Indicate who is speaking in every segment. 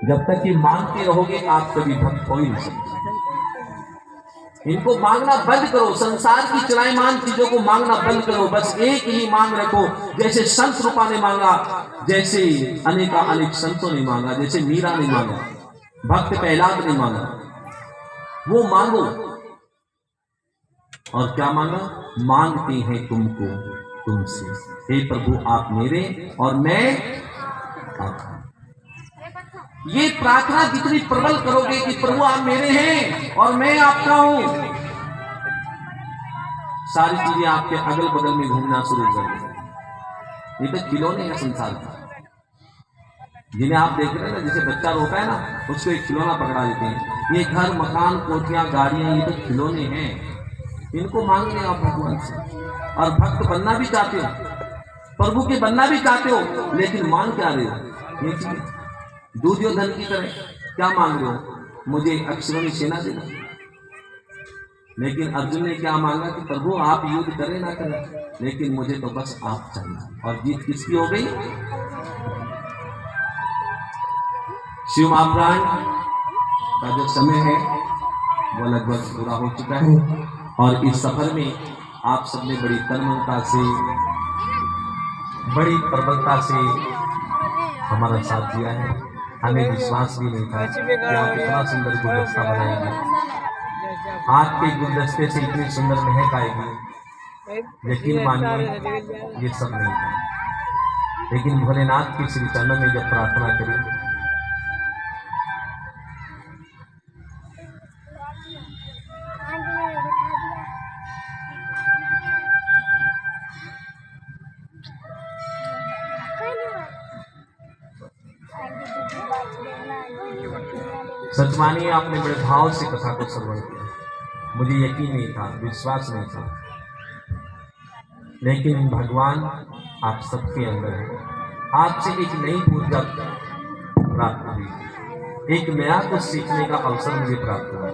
Speaker 1: जब तक कि मांगते रहोगे आप कभी भक्त हो ही नहीं सकते। इनको मांगना बंद करो, संसार की चलायमान चीजों को मांगना बंद करो, बस एक ही मांग रखो। जैसे संत रूपा ने मांगा, जैसे अनेक संतों ने मांगा, जैसे मीरा ने मांगा, भक्त प्रहलाद ने मांगा, वो मांगो। और क्या मांगा? मांगते हैं तुमको तुमसे, हे प्रभु आप मेरे और मैं आपका। ये प्रार्थना जितनी प्रबल करोगे कि प्रभु आप मेरे हैं और मैं आपका हूं, सारी चीजें आपके अगल बगल में घूमना शुरू कर देंगी। ये तो खिलौने हैं संसार का, जिन्हें आप देख रहे हैं ना, जैसे बच्चा रोता है ना, उसको एक खिलौना पकड़ा देते हैं। ये घर मकान कोठियां गाड़ियां ये तो खिलौने हैं, इनको मांग लें आप भगवान से। और भक्त बनना भी चाहते हो, प्रभु के बनना भी चाहते हो, लेकिन मांग क्या रहे हो? ये चीज दुर्योधन की तरह क्या मांग रहे हो? मुझे अक्षरों की सेना देना। लेकिन अर्जुन ने क्या मांगा कि प्रभु आप युद्ध करें ना करें, लेकिन मुझे तो बस आप चाहिए। और जीत किसकी हो गई? शिव महाप्राण का जो समय है वो लगभग पूरा हो चुका है, और इस सफर में आप सबने बड़ी तन्मयता से, बड़ी प्रबलता से हमारा साथ दिया है। हमें विश्वास भी नहीं था कि आप इतना सुंदर गुलदस्ता बनाएंगे, आपके गुलदस्ते से इतनी सुंदर महक आएगी। यकीन मानिए ये सब नहीं था, लेकिन भोलेनाथ के श्री चरणों में जब प्रार्थना करी, सच मानिए आपने बड़े भाव से कथा को श्रवण किया। मुझे यकीन नहीं था, विश्वास नहीं था, लेकिन भगवान आप सबके अंदर है। आपसे एक नई ऊर्जा प्राप्त हुई, एक नया कुछ सीखने का अवसर मुझे प्राप्त हुआ।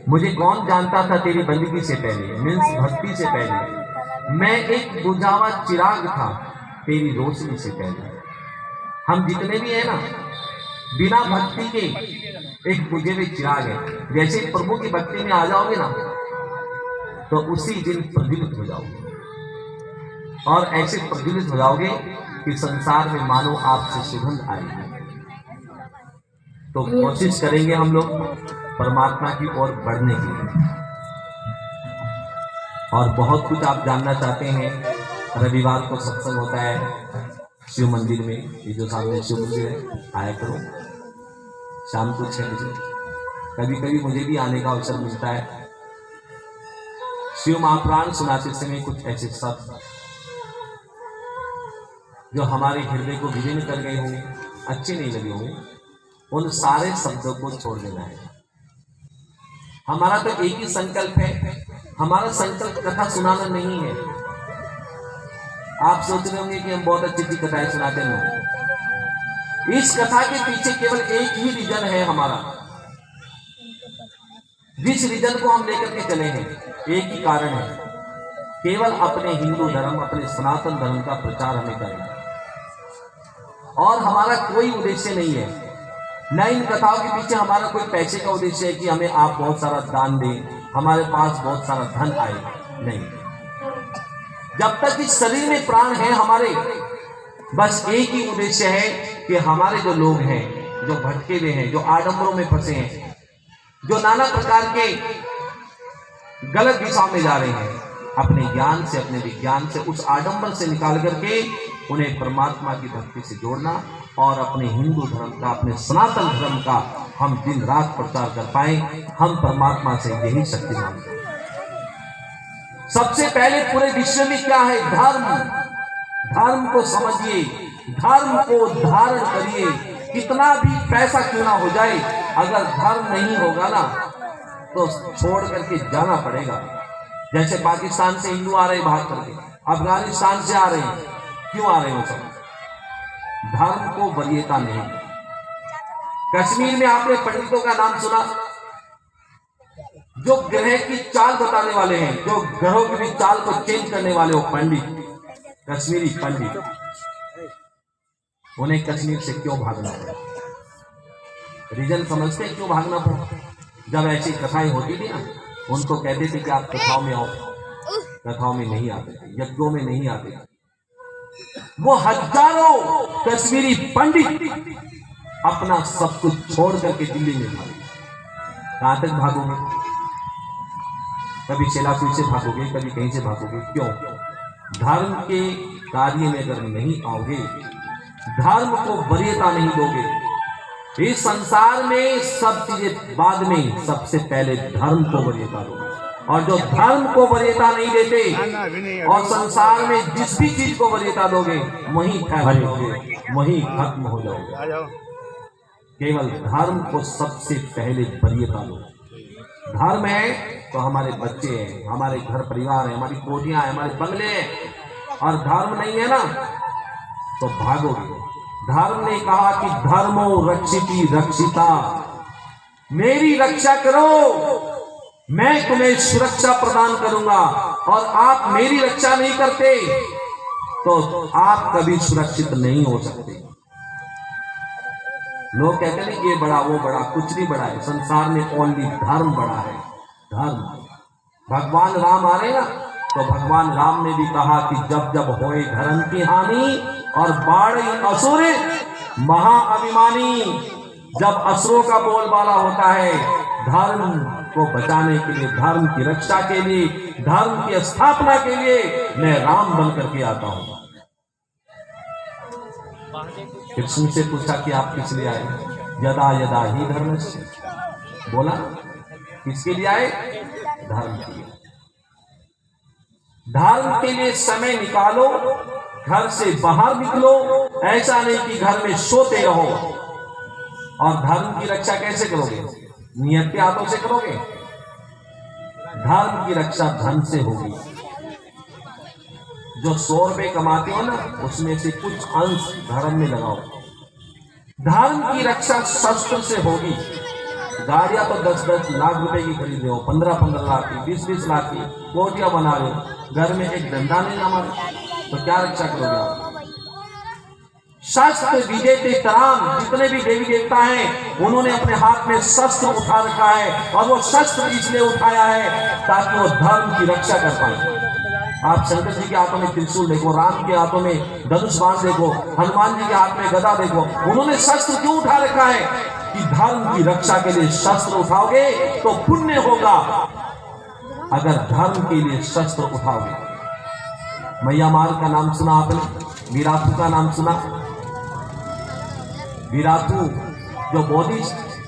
Speaker 1: मुझे कौन जानता था तेरी बंदगी से पहले, मीन्स भक्ति से पहले मैं एक बुझा हुआ चिराग था तेरी रोशनी से पहले। हम जितने भी हैं ना, बिना भक्ति के एक बुझे हुए चिराग है। जैसे प्रभु की भक्ति में आ जाओगे ना, तो उसी दिन प्रज्वलित हो जाओगे, और ऐसे प्रज्वलित हो जाओगे कि संसार में मानो आपसे सुगंध आएगी। तो कोशिश करेंगे हम लोग परमात्मा की ओर बढ़ने के लिए। और बहुत कुछ आप जानना चाहते हैं, रविवार को सत्संग होता है शिव मंदिर में, ये जो सामने शिव मंदिर है, आया करो शाम को 6 बजे। कभी कभी मुझे भी आने का अवसर मिलता है। शिव महाप्राण सुनाते समय कुछ ऐसे शब्द जो हमारे हृदय को विलीन कर गए होंगे, अच्छे नहीं लगे होंगे, उन सारे शब्दों को छोड़ देना है। हमारा तो एक ही संकल्प है, हमारा संकल्प कथा सुनाना नहीं है। आप सोच रहे होंगे कि हम बहुत अच्छी कथाएं सुनाते हैं, इस कथा के पीछे केवल एक ही रीजन है हमारा। जिस रीजन को हम लेकर के चले हैं, एक ही कारण है, केवल अपने हिंदू धर्म, अपने सनातन धर्म का प्रचार हमें करना, और हमारा कोई उद्देश्य नहीं है। न इन कथाओं के पीछे हमारा कोई पैसे का उद्देश्य है कि हमें आप बहुत सारा दान दें, हमारे पास बहुत सारा धन आए, नहीं। जब तक इस शरीर में प्राण है हमारे, बस एक ही उद्देश्य है कि हमारे जो लोग हैं, जो भटके हुए हैं, जो आडंबरों में फंसे हैं, जो नाना प्रकार के गलत दिशा में जा रहे हैं, अपने ज्ञान से, अपने विज्ञान से, उस आडंबर से निकाल करके उन्हें परमात्मा की भक्ति से जोड़ना, और अपने हिंदू धर्म का, अपने सनातन धर्म का हम दिन रात प्रचार कर पाए। हम परमात्मा से यही शक्ति मांगते हैं। सबसे पहले पूरे विश्व में क्या है? धर्म। धर्म को समझिए, धर्म को धारण करिए। कितना भी पैसा क्यों ना हो जाए, अगर धर्म नहीं होगा ना तो छोड़ करके जाना पड़ेगा। जैसे पाकिस्तान से हिंदू आ रहे भाग करके, अफगानिस्तान से आ रहे हैं, क्यों आ रहे हो? सब धर्म को वरीयता नहीं। कश्मीर में आपने पंडितों का नाम सुना, जो ग्रह की चाल बताने वाले हैं, जो ग्रहों की भी चाल को चेंज करने वाले हो, पंडित, कश्मीरी पंडित। उन्हें कश्मीर से क्यों भागना पड़ा? रीजन समझते क्यों भागना पड़ा? जब ऐसी कथाएं होती थी ना, उनको कहते थे कि आप कथाओं में आओ, कथाओं में नहीं आते थे, यज्ञों में नहीं आते थे। वो हजारों कश्मीरी पंडित अपना सब कुछ छोड़ करके दिल्ली में भागे। कहां तक भागोगे? कभी शेलापुर से भागोगे, कभी कहीं से भागोगे। क्यों? धर्म के कार्य में अगर नहीं आओगे, धर्म को वरीयता नहीं दोगे, इस संसार में सब चीजें बाद में, सबसे पहले धर्म को वरीयता दोगे। और जो धर्म को वरीयता नहीं देते और संसार में जिस भी चीज को वरीयता दोगे, वहीं फैल जाओगे, वहीं खत्म हो जाओगे। केवल धर्म को सबसे पहले वरीयता दो। धर्म है तो हमारे बच्चे हैं, हमारे घर परिवार है, हमारी कोठियां हैं, हमारे बंगले हैं। और धर्म नहीं है ना तो भागोगे। धर्म ने कहा कि धर्मो रक्षिति रक्षिता, मेरी रक्षा करो, मैं तुम्हें सुरक्षा प्रदान करूंगा। और आप मेरी रक्षा नहीं करते तो आप कभी सुरक्षित नहीं हो सकते। लोग कहते हैं ये बड़ा वो बड़ा, कुछ नहीं बड़ा है संसार में, ओनली धर्म बड़ा है। धर्म। भगवान राम आ रहे ना, तो भगवान राम ने भी कहा कि जब जब होए धर्म की हानि और बाढ़ असुर महाअभिमानी। जब असुरों का बोलबाला होता है, धर्म को बचाने के लिए, धर्म की रक्षा के लिए, धर्म की स्थापना के लिए मैं राम बन करके आता हूं। कृष्ण से पूछा कि आप किस लिए आए? यदा यदा ही धर्मस्य, बोला किसके लिए आए? धर्म के लिए। धर्म के लिए समय निकालो, घर से बाहर निकलो। ऐसा नहीं कि घर में सोते रहो। और धर्म की रक्षा कैसे करोगे? नियत के हाथों से करोगे? धर्म की रक्षा धन से होगी। जो 100 रुपए कमाते हो ना, उसमें से कुछ अंश धर्म में लगाओ। धर्म की रक्षा शस्त्र से होगी। गाड़ियां तो 10-10 लाख रुपए की खरीद रहे हो, 15-15 लाख की, 20-20 लाख की कोटियां बना रहे हो, घर में एक डंडा नहीं जमा, तो क्या रक्षा करोगे आप? शस्त्र विजेते तराम, जितने भी देवी देवता हैं उन्होंने अपने हाथ में शस्त्र उठा रखा है। और वो शस्त्र इसलिए उठाया है ताकि वो धर्म की रक्षा कर पाए। आप शंकर जी के हाथों में त्रिशूल देखो, राम के हाथों में धनुष बाण देखो, हनुमान जी के हाथ में गदा देखो। उन्होंने शस्त्र क्यों उठा रखा है? कि धर्म की रक्षा के लिए शस्त्र उठाओगे तो पुण्य होगा। अगर धर्म के लिए शस्त्र उठाओगे। मैया मार का नाम सुना आपने? विराटू का नाम सुना? विराटू जो बोधि,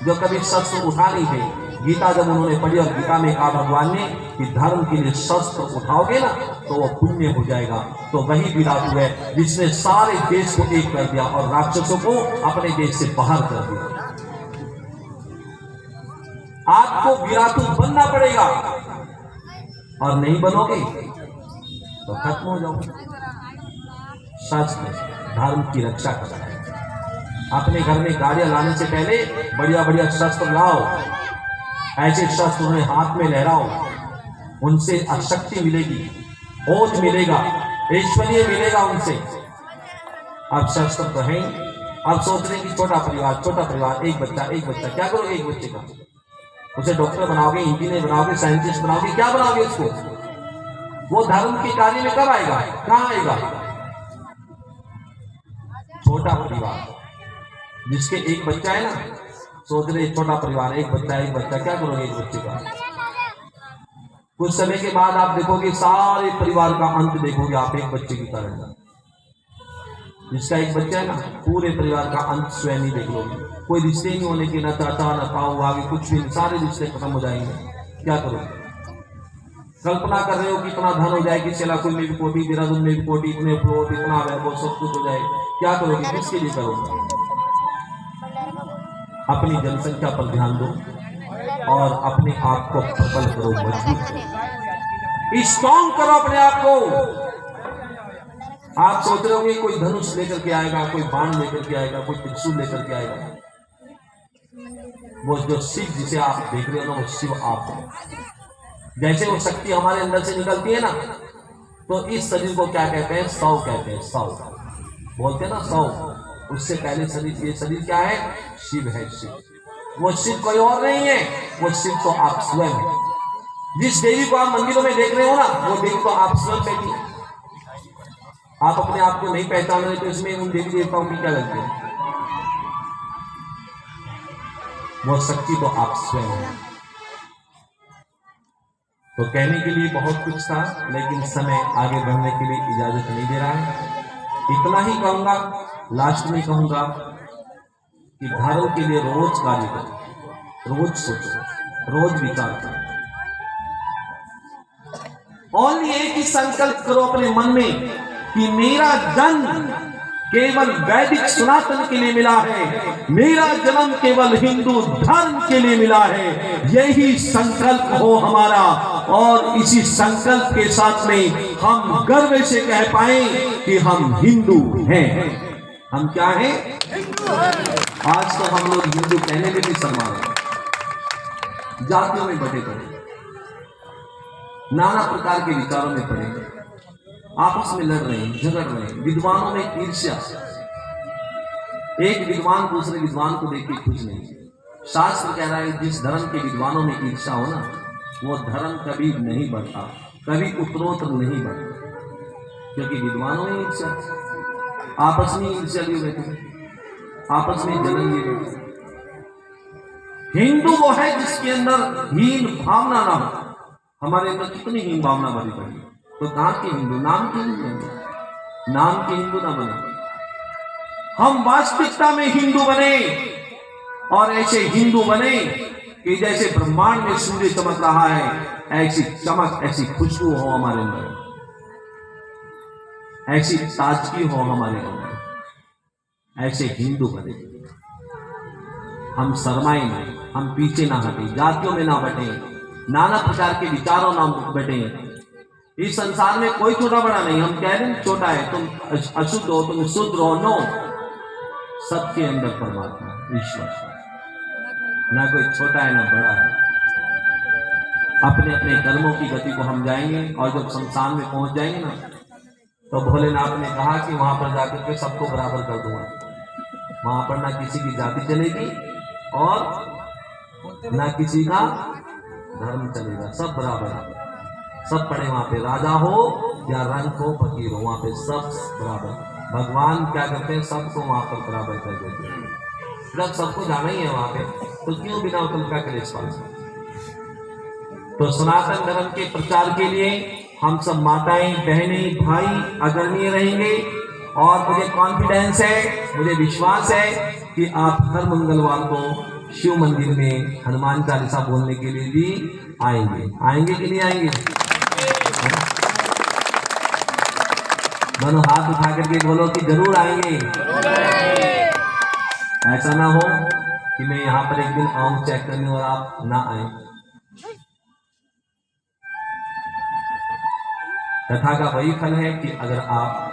Speaker 1: जो कभी शस्त्र उठा नहीं थे। गीता जब उन्होंने पढ़ी और गीता में कहा भगवान ने कि धर्म के लिए शस्त्र उठाओगे ना तो वो पुण्य हो जाएगा। तो वही विराटू है जिसने सारे देश को एक कर दिया और राक्षसों को अपने देश से बाहर कर दिया। आपको विराटू बनना पड़ेगा, और नहीं बनोगे तो खत्म हो जाओगे। शस्त्र धर्म की रक्षा करता है। अपने घर में गाड़ियां लाने से पहले बढ़िया बढ़िया शस्त्र लाओ। ऐसे शस्त्र उन्हें हाथ में लहराओ, उनसे शक्ति मिलेगी, ओज मिलेगा, ऐश्वर्य मिलेगा उनसे। अब शस्त्र तो है। अब सोच रहे कि छोटा परिवार, एक बच्चा, क्या करोगे एक बच्चे का? उसे डॉक्टर बनाओगे, इंजीनियर बनाओगे, साइंटिस्ट बनाओगे, क्या बनाओगे उसको? वो धर्म के कार्य में कब आएगा? कहां आएगा? छोटा परिवार जिसके एक बच्चा है ना, सोच रहे छोटा परिवार, एक बच्चा, क्या करोगे एक बच्चे का? कुछ समय के बाद आप देखोगे सारे परिवार का अंत देखोगे आप एक बच्चे के कारण। जिसका एक बच्चा है ना, पूरे परिवार का अंत स्वयं ही देख लोगे। कोई रिश्ते नहीं होने के, ना चाचा ना ताऊ, आगे कुछ भी नहीं, सारे रिश्ते खत्म हो जाएंगे। क्या करोगे? कल्पना कर रहे हो कि इतना धन हो जाए कि शेलापुर में भी कोठी, देहरादून में भी कोठी, इतने प्लॉट, इतना वैभव, सब कुछ हो जाए। क्या करोगे? किसके लिए करोगे? अपनी जनसंख्या पर ध्यान दो और अपने आप को प्रबल करो, मजबूत करो, स्ट्रॉन्ग करो अपने आप को। आप सोच रहे होंगे कोई धनुष लेकर के आएगा, कोई बाण लेकर के आएगा, कोई त्रिशूल लेकर के आएगा। वो जो शिव जिसे आप देख रहे हो ना, वो शिव आप हो। जैसे वो शक्ति हमारे अंदर से निकलती है ना, तो इस शरीर को क्या कहते हैं? सौ कहते हैं। सौ बोलते हैं ना, सौ। उससे पहले शरीर, ये शरीर क्या है? शिव है, शिव। वो शिव कोई और नहीं है, वो शिव तो आप स्वयं है। जिस देवी को आप मंदिरों में देख रहे हो ना, वो देवी तो आप स्वयं बैठी है। आप अपने आप को नहीं पहचान रहे तो इसमें उन देवी देवताओं की क्या गलती है? वो शक्ति तो आप स्वयं है। तो कहने के लिए बहुत कुछ था, लेकिन समय आगे बढ़ने के लिए इजाजत नहीं दे रहा है। इतना ही कहूंगा, लास्ट में कहूंगा कि धर्म के लिए रोज कार्य करो, रोज सोचो, रोज विचार करो। ओनली एक ही संकल्प करो अपने मन में कि मेरा जन्म केवल वैदिक सनातन के लिए मिला है, मेरा जन्म केवल हिंदू धर्म के लिए मिला है। यही संकल्प हो हमारा, और इसी संकल्प के साथ में हम गर्व से कह पाए कि हम हिंदू हैं। हम क्या हैं? आज तो हम लोग हिंदू कहने में भी शर्मा रहे हैं। जातियों में बटे पड़े, नाना प्रकार के विचारों में पड़े, आपस में लड़ रहे हैं, झगड़ रहे हैं, विद्वानों में ईर्ष्या, एक विद्वान दूसरे विद्वान को देख के खुश नहीं। शास्त्र कह रहा है जिस धर्म के विद्वानों में ईर्ष्या हो ना, वो धर्म कभी नहीं बढ़ता, कभी उत्तरोत्तर नहीं बढ़ता, क्योंकि विद्वानों में ईर्ष्या, आपस में ईर्ष्या लिए बैठे, आपस में जलन लिए बैठे। हिंदू वो है जिसके अंदर हीन भावना ना हो। हमारे अंदर कितनी हीन भावना भरी पड़ी, तो कहां के हिंदू? नाम के हिंदू, नाम के हिंदू ना बने। हम वास्तविकता में हिंदू बने, और ऐसे हिंदू बने कि जैसे ब्रह्मांड में सूर्य चमक रहा है, ऐसी चमक, ऐसी खुशबू हो हमारे अंदर, ऐसी ताजगी हो हमारे अंदर। ऐसे हिंदू बने, हम शर्माए नहीं, हम पीछे ना हटे, जातियों में ना बटे, नाना प्रकार के विचारों ना बटे। इस संसार में कोई छोटा बड़ा नहीं। हम कह रहे हैं छोटा है, तुम अशुद्ध हो, तुम शुद्ध हो, नो, सबके अंदर परमात्मा ईश्वर, ना कोई छोटा है ना बड़ा है। अपने अपने कर्मों की गति को हम जाएंगे, और जब शमशान में पहुंच जाएंगे ना, तो भोलेनाथ ने कहा कि वहां पर जाकर के सबको बराबर कर दूंगा। वहां पर ना किसी की जाति चलेगी और ना किसी का धर्म चलेगा, सब बराबर, सब पड़े वहां पे, राजा हो या रंग हो, फकीर हो, वहां पे सब बराबर। भगवान क्या करते हैं? सबको वहां पर बराबर कर देते हैं। जब सबको जाना ही है वहां पे, तो क्यों बिना उत्तम का क्लेश पालना? तो सनातन धर्म के प्रचार के लिए हम सब माताएं, बहनें, भाई अग्रणीय रहेंगे, और मुझे कॉन्फिडेंस है, मुझे विश्वास है कि आप हर मंगलवार को शिव मंदिर में हनुमान चालीसा बोलने के लिए भी आएंगे। आएंगे कि नहीं आएंगे? दोनों हाथ उठा करके बोलो कि जरूर आएंगे। ऐसा ना हो कि मैं यहाँ पर एक दिन आऊं चेक करने और आप ना आए। कथा का वही फल है कि अगर आप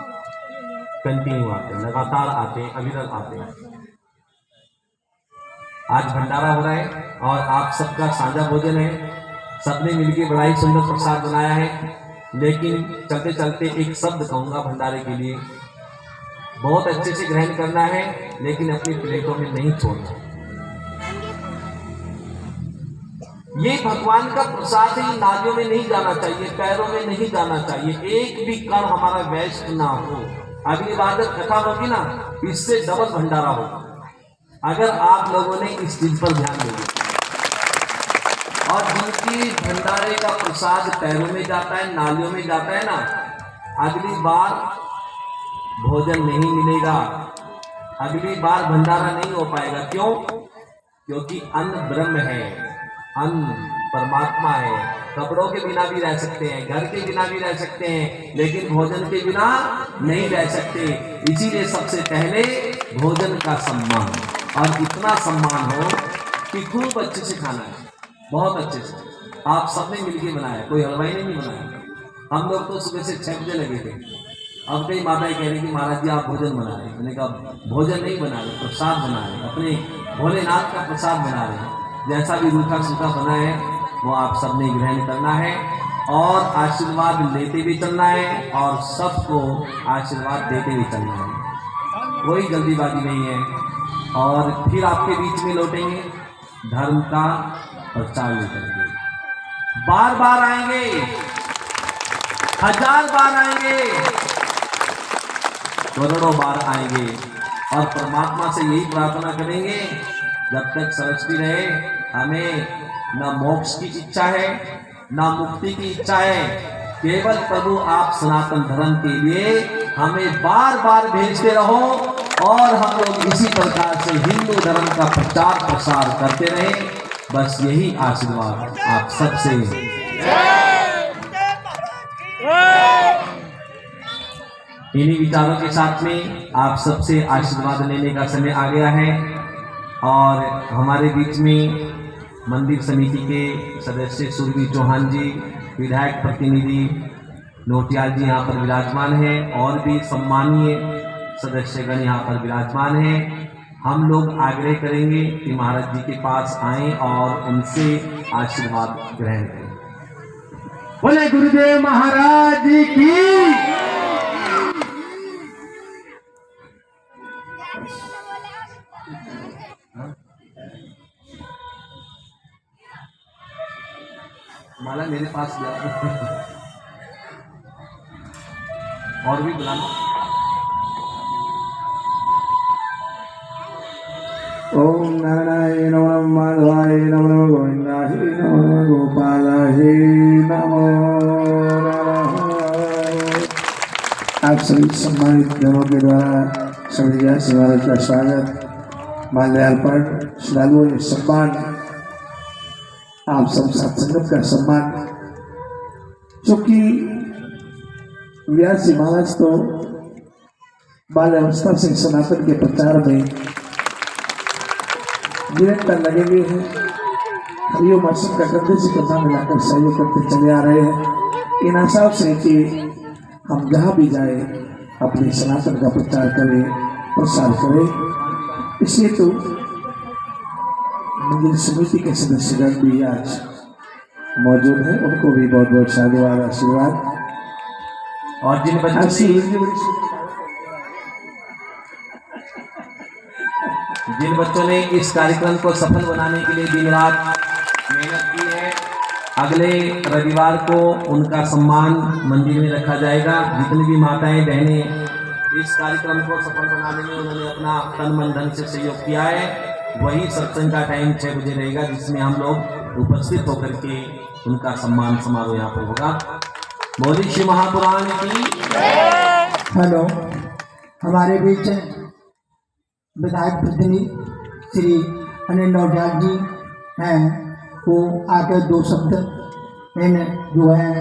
Speaker 1: कंटिन्यू आते, लगातार आते, अविरल आते। आज भंडारा हो रहा है और आप सबका साझा भोजन है, सबने मिलकर बड़ा ही सुंदर प्रसाद बनाया है। लेकिन चलते चलते एक शब्द कहूंगा भंडारे के लिए, बहुत अच्छे से ग्रहण करना है, लेकिन अपनी प्लेटों में नहीं छोड़ना। ये भगवान का प्रसाद ही नालियों में नहीं जाना चाहिए, पैरों में नहीं जाना चाहिए, एक भी कण हमारा वेस्ट ना हो। अगली बार जब कथा होगी ना, इससे डबल भंडारा होगा, अगर आप लोगों ने इस चीज पर ध्यान देंगे। और जिनकी भंडारे का प्रसाद पैरों में जाता है, नालियों में जाता है ना, अगली बार भोजन नहीं मिलेगा, अगली बार भंडारा नहीं हो पाएगा। क्यों? क्योंकि अन्न ब्रह्म है, अन्न परमात्मा है। कपड़ों के बिना भी रह सकते हैं, घर के बिना भी रह सकते हैं, लेकिन भोजन के बिना नहीं रह सकते। इसीलिए सबसे पहले भोजन का सम्मान, और इतना सम्मान हो कि खूब अच्छे से खाना है, बहुत अच्छे से। आप सबने मिलकर बनाया, कोई हलवाई ने नहीं बनाया। हम लोग तो सुबह से 6 बजे लगे थे। अब कई माताएं कह रही कि महाराज जी आप भोजन बना रहे हैं। मैंने कहा भोजन नहीं बना रहे, प्रसाद बना रहे, अपने भोलेनाथ का प्रसाद बना रहे हैं। जैसा भी रूखा सूखा बना है वो आप सबने ग्रहण करना है, और आशीर्वाद लेते भी चलना है, और सबको आशीर्वाद देते भी चलना है। कोई जल्दीबाजी नहीं है। और फिर आपके बीच में लौटेंगे, धर्म का प्रचार करेंगे। बार बार आएंगे, 1000 बार आएंगे, करोड़ों बार आएंगे और परमात्मा से यही प्रार्थना करेंगे, जब तक सृष्टि रहे हमें न मोक्ष की इच्छा है न मुक्ति की इच्छा है, केवल प्रभु आप सनातन धर्म के लिए हमें बार बार भेजते रहो और हम लोग इसी प्रकार से हिंदू धर्म का प्रचार प्रसार करते रहे। बस यही आशीर्वाद आप सबसे। इन्हीं विचारों के साथ में आप सबसे आशीर्वाद लेने का समय आ गया है और हमारे बीच में मंदिर समिति के सदस्य सुरभि चौहान जी, विधायक प्रतिनिधि नोटियाल जी यहाँ पर विराजमान हैं और भी सम्मानीय सदस्यगण यहाँ पर विराजमान हैं। हम लोग आग्रह करेंगे कि महाराज जी के पास आएं और उनसे आशीर्वाद ग्रहण करें।
Speaker 2: बोले गुरुदेव महाराज जी की।
Speaker 1: माला मेरे पास और भी बुलाना।
Speaker 2: ओम नारायण नमः माधवाय नमः गोविंदाय नमः गोपालाय नमो नारायण। आप सभी सम्मानित जनों के द्वारा सभी महाराज का स्वागत, माल्यार्पण, श्रद्धालुओं सम्मान, आप सब साथ संगत का सम्मान। क्योंकि व्यास जी महाराज तो बाल्यावस्था से सनातन के प्रचार में निरंतर लगे हुए हैं। हरिओम आश्रम का कंधे से कंधा मिलाकर सहयोग करते चले आ रहे हैं, इन आशा से कि हम जहाँ भी जाए अपने सनातन का प्रचार करें, प्रसार करें। इसलिए तो मंदिर समिति के सदस्यगण भी आज मौजूद हैं, उनको भी बहुत बहुत साधुवाद आशीर्वाद।
Speaker 1: और जिन बच्चों ने इस कार्यक्रम को सफल बनाने के लिए दिन रात मेहनत की है, अगले रविवार को उनका सम्मान मंदिर में रखा जाएगा। जितनी भी माताएं बहनें इस कार्यक्रम को सफल बनाने में उन्होंने अपना तन मन धन से सहयोग किया है, वही सत्संग का टाइम 6 बजे रहेगा, जिसमें हम लोग उपस्थित होकर के उनका सम्मान समारोह यहाँ पर होगा। बोलिए श्री महापुराण की।
Speaker 3: हेलो, हमारे बीच विधायक प्रतिनिधि श्री अनिल नौटियाल जी हैं, वो आके 2 शब्द इन जो है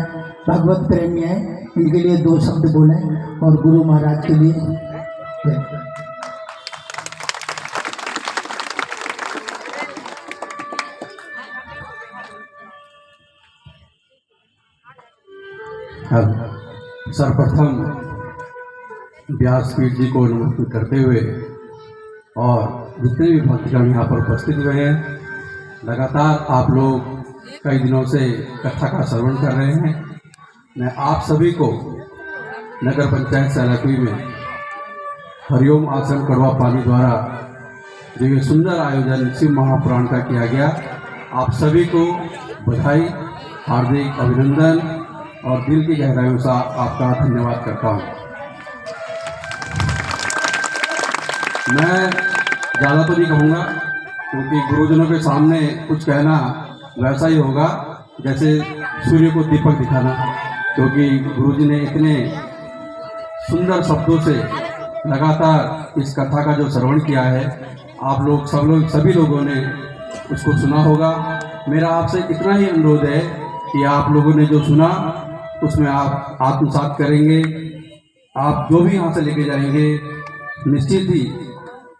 Speaker 3: भगवत प्रेमी हैं, इनके लिए 2 शब्द बोले और गुरु महाराज के लिए।
Speaker 4: अब सर्वप्रथम व्यासपीठ जी को नमस्कार करते हुए और जितने भी भक्तगण यहाँ पर उपस्थित हुए हैं, लगातार आप लोग कई दिनों से कथा का श्रवण कर रहे हैं। मैं आप सभी को नगर पंचायत सैलाकुई में हरिओम आश्रम कड़वा पानी द्वारा जो ये सुंदर आयोजन शिव महापुराण का किया गया, आप सभी को बधाई, हार्दिक अभिनंदन और दिल की गहराइयों से आपका धन्यवाद करता हूँ। मैं ज़्यादा तो नहीं कहूँगा, क्योंकि गुरुजनों के सामने कुछ कहना वैसा ही होगा जैसे सूर्य को दीपक दिखाना, क्योंकि गुरुजी ने इतने सुंदर शब्दों से लगातार इस कथा का जो श्रवण किया है, आप लोग सभी लोगों ने उसको सुना होगा। मेरा आपसे इतना ही अनुरोध है कि आप लोगों ने जो सुना उसमें आप आत्मसात करेंगे। आप जो भी यहाँ से लेके जाएंगे, निश्चित ही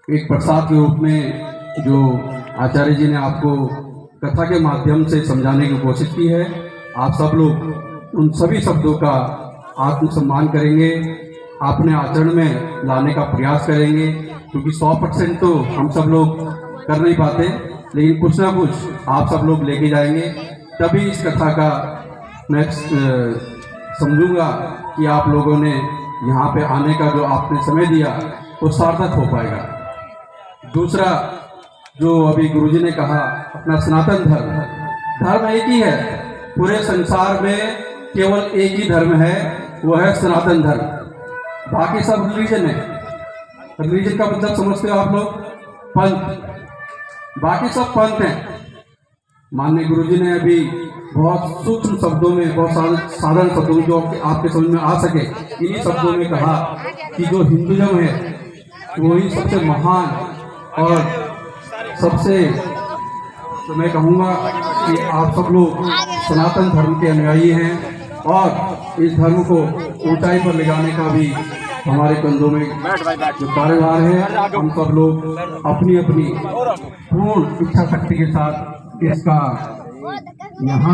Speaker 4: एक प्रसाद के रूप में जो आचार्य जी ने आपको कथा के माध्यम से समझाने की कोशिश की है, आप सब लोग उन सभी शब्दों का आत्मसम्मान करेंगे, अपने आचरण में लाने का प्रयास करेंगे, क्योंकि 100% तो हम सब लोग कर नहीं पाते, लेकिन कुछ ना कुछ आप सब लोग लेके जाएंगे। तभी इस कथा का मैं समझूंगा कि आप लोगों ने यहाँ पे आने का जो आपने समय दिया वो सार्थक हो पाएगा। दूसरा, जो अभी गुरुजी ने कहा, अपना सनातन धर्म एक ही है। पूरे संसार में केवल एक ही धर्म है, वो है सनातन धर्म। बाकी सब रिलीजन है। रिलीजन का मतलब समझते हो आप लोग? पंथ। बाकी सब पंथ हैं। माननीय गुरुजी ने अभी बहुत सूक्ष्म शब्दों में, बहुत साधारण शब्दों में, जो आपके समझ में आ सके, इन्हीं शब्दों में कहा कि जो हिंदुइज्म है वही सबसे महान और सबसे, तो मैं कहूँगा कि आप सब लोग सनातन धर्म के अनुयायी हैं और इस धर्म को ऊंचाई पर ले जाने का भी हमारे कंधों में जो कार्यभार है, हम सब लोग अपनी अपनी पूर्ण इच्छा शक्ति के साथ इसका यहाँ